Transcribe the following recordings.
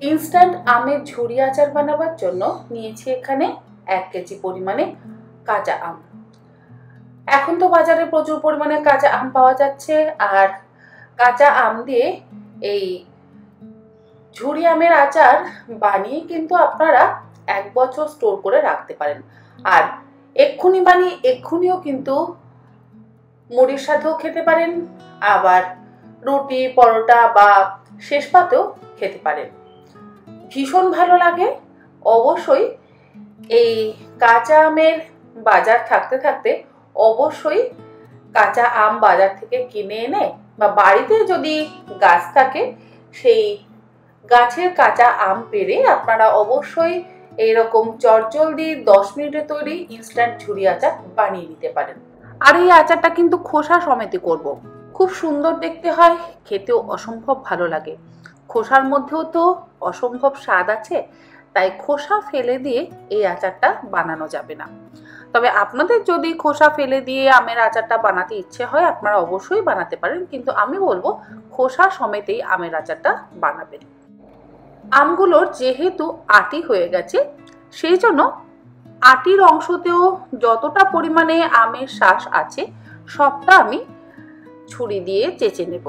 Instant আমের ঝুরি আচার বানাবার জন্য নিয়েছি এখানে 1 কেজি পরিমাণে কাঁচা আম। এখন তো বাজারে প্রচুর পরিমাণে কাঁচা আম পাওয়া যাচ্ছে, আর কাঁচা আম দিয়ে এই ঝুরি আমের আচার বানিয়ে কিন্তু আপনারা 1 বছর স্টোর করে রাখতে পারেন। আর এক্ষুনি বানিয়ে এক্ষুনিও কিন্তু মুড়ির সাথেও খেতে পারেন, আবার রুটি পরোটা বা শেষ পাতেও খেতে পারেন। ভীষণ ভালো লাগে। অবশ্যই এই কাঁচা আমের বাজার থাকতে থাকতে অবশ্যই কাঁচা আম বাজার থেকে কিনে এনে বা বাড়িতে যদি গাছ থাকে সেই গাছের কাঁচা আম পেড়ে আপনারা অবশ্যই এইরকম চটজলদি 10 মিনিটে তৈরি ইনস্ট্যান্ট ঝুরি আচার বানিয়ে নিতে পারেন। আর এই আচারটা কিন্তু খোসা সমেত করব। খুব সুন্দর দেখতে হয়, খেতেও অসম্ভব ভালো লাগে। খোসার মধ্যেও তো অসম্ভব স্বাদ আছে, তাই খোসা ফেলে দিয়ে এই আচারটা বানানো যাবে না। তবে আপনাদের যদি খোসা ফেলে দিয়ে আমের আচারটা বানাতে ইচ্ছে হয় আপনারা অবশ্যই বানাতে পারেন, কিন্তু আমি বলবো খোসা সমেতেই আমের আচারটা বানাবেন। আমগুলোর যেহেতু আটি হয়ে গেছে সেই জন্য আটির অংশতেও যতটা পরিমাণে আমের শাঁস আছে সবটা আমি ছুরি দিয়ে চেঁচে নেব।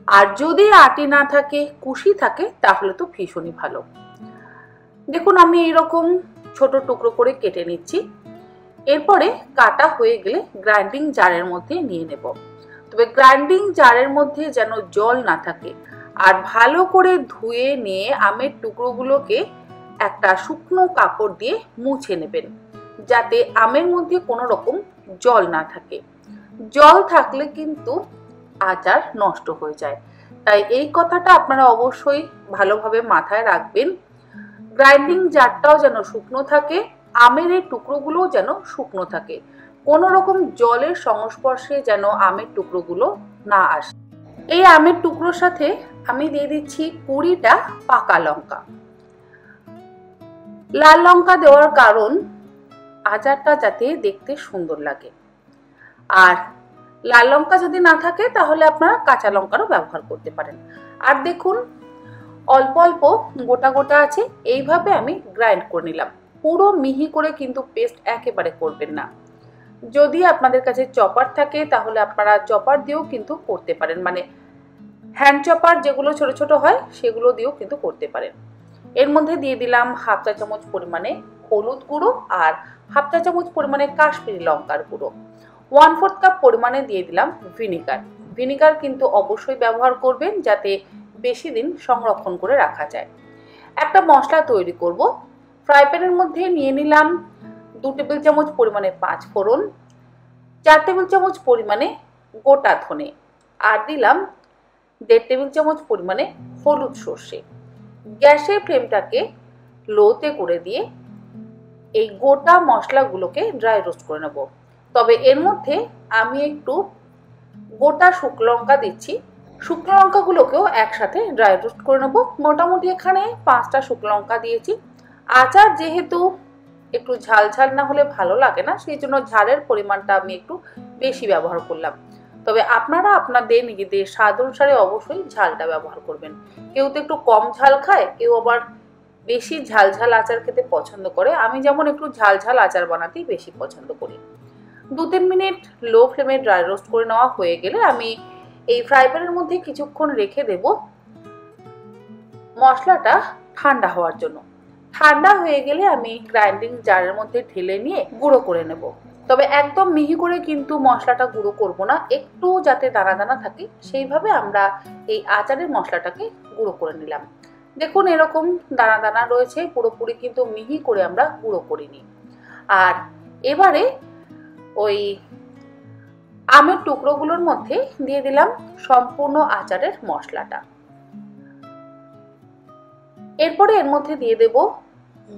আর যদি আটি না থাকে, কুশি থাকে, তাহলে তো ভীষণই ভালো। দেখুন আমি এইরকম ছোট টুকরো করে কেটে নিচ্ছি। এরপরে কাটা হয়ে গেলে গ্রাইন্ডিং জারের মধ্যে নিয়ে নেব। তবে গ্রাইন্ডিং জারের মধ্যে যেন জল না থাকে, আর ভালো করে ধুয়ে নিয়ে আমের টুকরোগুলোকে একটা শুকনো কাপড় দিয়ে মুছে নেবেন, যাতে আমের মধ্যে কোনো রকম জল না থাকে। জল থাকলে কিন্তু আচার নষ্ট হয়ে যায়, তাই এই কথাটা আপনারা অবশ্যই ভালোভাবে মাথায় রাখবেন। গ্রাইন্ডিং জারটাও যেন শুকনো থাকে, আমের এই টুকরোগুলোও যেন শুকনো থাকে, কোনো রকম জলের সংস্পর্শে যেন আমের টুকরোগুলো না আসে। এই আমের টুকরোর সাথে আমি দিয়ে দিচ্ছি 20টা পাকা লঙ্কা। লাল লঙ্কা দেওয়ার কারণ আচারটা যাতে দেখতে সুন্দর লাগে, আর লাল লঙ্কা যদি না থাকে তাহলে আপনারা কাঁচা লঙ্কারও ব্যবহার করতে পারেন। আর দেখুন অল্প অল্প গোটা গোটা আছে, এইভাবে আমি গ্রাইন্ড করে নিলাম। পুরো মিহি করে কিন্তু পেস্ট একেবারে করবেন না। যদি আপনাদের কাছে চপার থাকে তাহলে আপনারা চপার দিয়েও কিন্তু করতে পারেন, মানে হ্যান্ড চপার যেগুলো ছোট ছোট হয় সেগুলো দিয়েও কিন্তু করতে পারেন। এর মধ্যে দিয়ে দিলাম 1/2 চা চামচ পরিমাণে হলুদ গুঁড়ো আর 1/2 চা চামচ পরিমাণে কাশ্মীরি লঙ্কার গুঁড়ো। 1/4 কাপ পরিমাণে দিয়ে দিলাম ভিনিগার। ভিনিগার কিন্তু অবশ্যই ব্যবহার করবেন যাতে বেশি দিন সংরক্ষণ করে রাখা যায়। একটা মশলা তৈরি করব। ফ্রাই প্যানের মধ্যে নিয়ে নিলাম 2 টেবিল চামচ পরিমাণে 5 ফোড়ন, 4 টেবিল চামচ পরিমাণে গোটা ধনে, আর দিলাম 1.5 টেবিল চামচ পরিমাণে হলুদ সর্ষে। গ্যাসের ফ্লেমটাকে লোতে করে দিয়ে এই গোটা মশলাগুলোকে ড্রাই রোস্ট করে নেব। তবে এর মধ্যে আমি একটু গোটা শুকনো লঙ্কা দিচ্ছি। শুকনো লঙ্কাগুলোকেও একসাথে ড্রাই রোস্ট করে নেব। মোটামুটি এখানে 5টা শুকনো লঙ্কা দিয়েছি। আচার যেহেতু একটু ঝাল ঝাল না হলে ভালো লাগে না, সেই জন্য ঝালের পরিমাণটা আমি একটু বেশি ব্যবহার করলাম। তবে আপনারা আপনাদের নিজেদের স্বাদ অনুসারে অবশ্যই ঝালটা ব্যবহার করবেন। কেউ তো একটু কম ঝাল খায়, কেউ আবার বেশি ঝাল ঝাল আচার খেতে পছন্দ করে। আমি যেমন একটু ঝাল ঝাল আচার বানাতেই বেশি পছন্দ করি। 2-3 মিনিট লো ফ্লেমে ড্রাই রোস্ট করে নেওয়া হয়ে গেলে আমি এই ফ্রাই প্যানের মধ্যে কিছুক্ষণ রেখে দেব মশলাটা ঠান্ডা হওয়ার জন্য। ঠান্ডা হয়ে গেলে আমি গ্রাইন্ডিং জারের মধ্যে ঢেলে নিয়ে গুঁড়ো করে নেব। তবে একদম মিহি করে কিন্তু মশলাটা গুঁড়ো করব না, একটু যাতে দানা দানা থাকে সেইভাবে আমরা এই আচারের মশলাটাকে গুঁড়ো করে নিলাম। দেখুন এরকম দানা দানা রয়েছে, পুরোপুরি কিন্তু মিহি করে আমরা গুঁড়ো করিনি। আর এবারে ওই আমের টুকরোগুলোর মধ্যে দিয়ে দিলাম সম্পূর্ণ আচারের মশলাটা। এরপরে এর মধ্যে দিয়ে দেব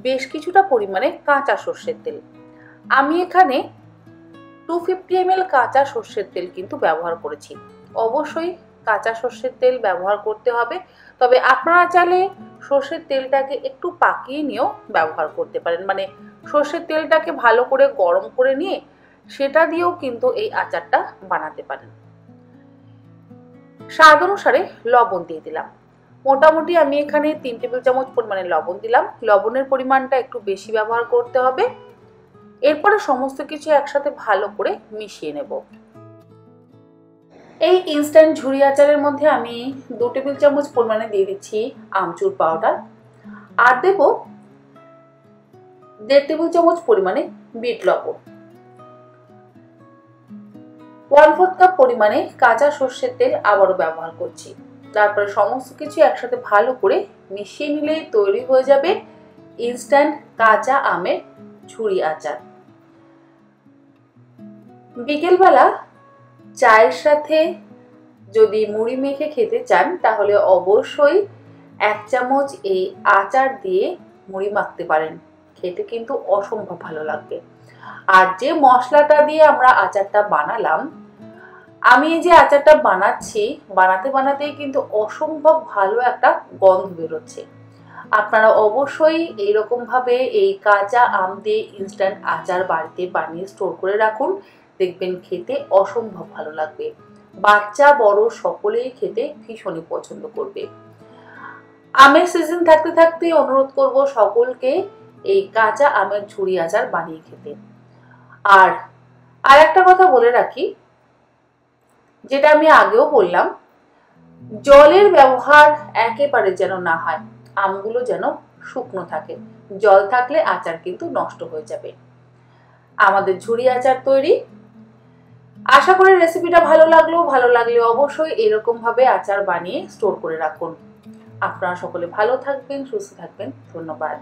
বেশ কিছুটা পরিমাণে কাঁচা সর্ষের তেল। আমি এখানে 250 ml কাঁচা সর্ষের তেল কিন্তু ব্যবহার করেছি। অবশ্যই কাঁচা সর্ষের তেল ব্যবহার করতে হবে, তবে আপনারা চাইলে সর্ষের তেলটাকে একটু পাকিয়ে নিয়েও ব্যবহার করতে পারেন, মানে সর্ষের তেলটাকে ভালো করে গরম করে নিয়ে সেটা দিয়েও কিন্তু এই আচারটা বানাতে পারেন। স্বাদ অনুসারে লবণ দিয়ে দিলাম। মোটামুটি আমি এখানে 3 টেবিল চামচ পরিমাণে লবণ দিলাম। লবণের পরিমাণটা একটু বেশি ব্যবহার করতে হবে। এরপরে সমস্ত কিছু একসাথে ভালো করে মিশিয়ে নেব। এই ইনস্ট্যান্ট ঝুরি আচারের মধ্যে আমি 2 টেবিল চামচ পরিমাণে দিয়ে দিচ্ছি আমচুর পাউডার, আর দেব 1.5 টেবিল চামচ পরিমাণে বিট লবণ, 1/4 কাপ পরিমাণে কাঁচা সর্ষের তেল আবারও ব্যবহার করছি। তারপরে সমস্ত কিছু একসাথে ভালো করে মিশিয়ে নিলেই তৈরি হয়ে যাবে ইনস্ট্যান্ট কাঁচা আমের ঝুরি আচার। বিকেলবেলা চায়ের সাথে যদি মুড়ি মেখে খেতে চান তাহলে অবশ্যই 1 চামচ এই আচার দিয়ে মুড়ি মাখতে পারেন, খেতে কিন্তু অসম্ভব ভালো লাগবে। আর যে মশলাটা দিয়ে আমরা আচারটা বানালাম, আমি যে আচারটা বানাচ্ছি বানাতে বানাতেই কিন্তু অসম্ভব ভালো একটা গন্ধ বেরোচ্ছে। আপনারা অবশ্যই এইরকম ভাবে এই কাঁচা আম দিয়ে ইনস্ট্যান্ট আচার বাড়িতে বানিয়ে স্টোর করে রাখুন, দেখবেন খেতে অসম্ভব ভালো লাগবে। বাচ্চা বড় সকলেই খেতে ভীষণই পছন্দ করবে। আমের সিজন থাকতে থাকতে অনুরোধ করব সকলকে এই কাঁচা আমের ঝুরি আচার বানিয়ে খেতে। আর একটা কথা বলে রাখি, যেটা আমি আগেও বললাম, জলের ব্যবহার একেবারে যেন না হয়, আমগুলো যেন শুকনো থাকে। জল থাকলে আচার কিন্তু নষ্ট হয়ে যাবে। আমাদের ঝুরি আচার তৈরি। আশা করি রেসিপিটা ভালো লাগলে অবশ্যই এরকম ভাবে আচার বানিয়ে স্টোর করে রাখুন। আপনারা সকলে ভালো থাকবেন, সুস্থ থাকবেন। ধন্যবাদ।